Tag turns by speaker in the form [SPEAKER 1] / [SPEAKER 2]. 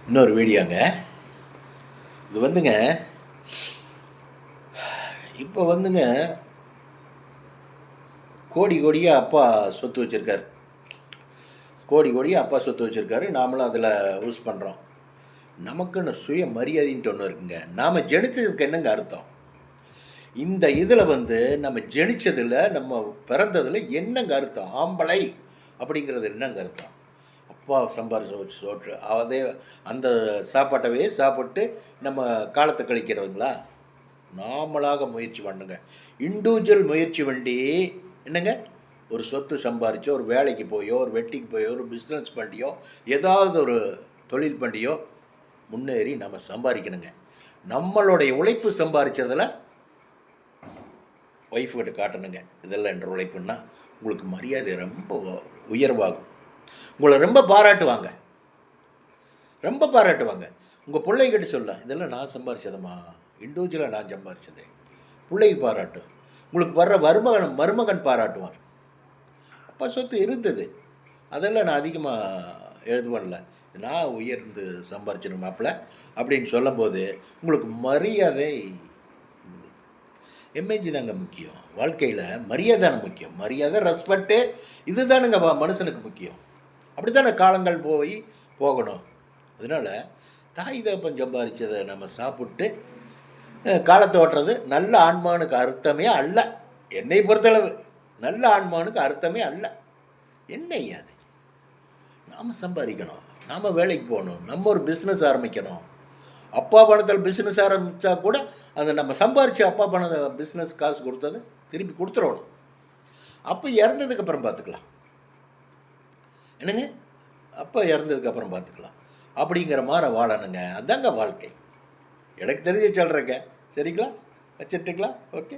[SPEAKER 1] இன்னொரு வீடியோங்க. இது வந்துங்க, இப்போ வந்துங்க கோடி கோடியாக அப்பா சொத்து வச்சுருக்காரு. கோடி கோடியாக அப்பா சொத்து வச்சுருக்காரு. நாமளும் அதில் யூஸ் பண்ணுறோம். நமக்குன்னு சுய மரியாதைன்ட்டு ஒன்று இருக்குங்க. நாம் ஜெனித்ததுக்கு என்னங்க அர்த்தம்? இந்த இதில் வந்து நம்ம ஜெனித்ததில், நம்ம பிறந்ததில் என்னங்க அர்த்தம்? ஆம்பளை அப்படிங்கிறது என்னங்க அர்த்தம்? அப்பா சம்பாரிச்சு சோற்று அதே அந்த சாப்பாட்டவே சாப்பிட்டு நம்ம காலத்தை கழிக்கிறதுங்களா? நாமளாக முயற்சி பண்ணுங்க. இண்டிவிஜுவல் முயற்சி வண்டி என்னங்க, ஒரு சொத்து சம்பாரிச்சோ, ஒரு வேலைக்கு போயோ, ஒரு வெட்டிக்கு போயோ, ஒரு பிஸ்னஸ் பண்ணியோ, ஏதாவது ஒரு தொழில் பண்ணியோ முன்னேறி நம்ம சம்பாதிக்கணுங்க. நம்மளுடைய உழைப்பு சம்பாதிச்சதில் ஒய்ஃப்கிட்ட காட்டணுங்க. இதெல்லாம் என்ற உழைப்புன்னா உங்களுக்கு மரியாதை ரொம்ப உயர்வாகும். உங்களை ரொம்ப பாராட்டுவாங்க, ரொம்ப பாராட்டுவாங்க. உங்கள் பிள்ளைகிட்ட சொல்ல, இதெல்லாம் நான் சம்பாரிச்சதம்மா, இண்டிவிஜுவலாக நான் சம்பாரிச்சது. பிள்ளைக்கு பாராட்டு. உங்களுக்கு வர்ற மருமகன் பாராட்டுவார். அப்பா சொத்து இருந்தது, அதெல்லாம் நான் அதிகமாக எழுது பண்ணல, நான் உயர்ந்து சம்பாரிச்சிடும் மாப்பிள்ள அப்படின்னு சொல்லும்போது உங்களுக்கு மரியாதை, எம்ஏஜி தாங்க முக்கியம். வாழ்க்கையில் மரியாதை முக்கியம். மரியாதை, ரெஸ்பெக்டு, இது தானுங்க மனுஷனுக்கு முக்கியம். அப்படி தானே காலங்கள் போகணும். அதனால் தாய் தகப்பன் சம்பாதிச்சதை நம்ம சாப்பிட்டு காலத்தை ஓட்டுறது நல்ல ஆன்மானுக்கு அர்த்தமே அல்ல. என்னை பொறுத்தளவு நல்ல ஆன்மானுக்கு அர்த்தமே அல்ல. என்ன அது? நாம் சம்பாதிக்கணும், நாம் வேலைக்கு போகணும், நம்ம ஒரு பிஸ்னஸ் ஆரம்பிக்கணும். அப்பா பணத்தில் பிஸ்னஸ் ஆரம்பித்தா கூட அந்த நம்ம சம்பாரித்து அப்பா பணத்தை பிஸ்னஸ் காசு கொடுத்தது திருப்பி கொடுத்துடணும். அப்போ இறந்ததுக்கப்புறம் பார்த்துக்கலாம். என்னங்க, அப்போ இறந்ததுக்கப்புறம் பார்த்துக்கலாம் அப்படிங்கிற மாதிரி வாழணுங்க. அதாங்க வாழ்க்கை. எனக்கு தெரிஞ்சு சொல்கிறேங்க. சரிங்களா? வச்சுட்டுங்களா? ஓகே.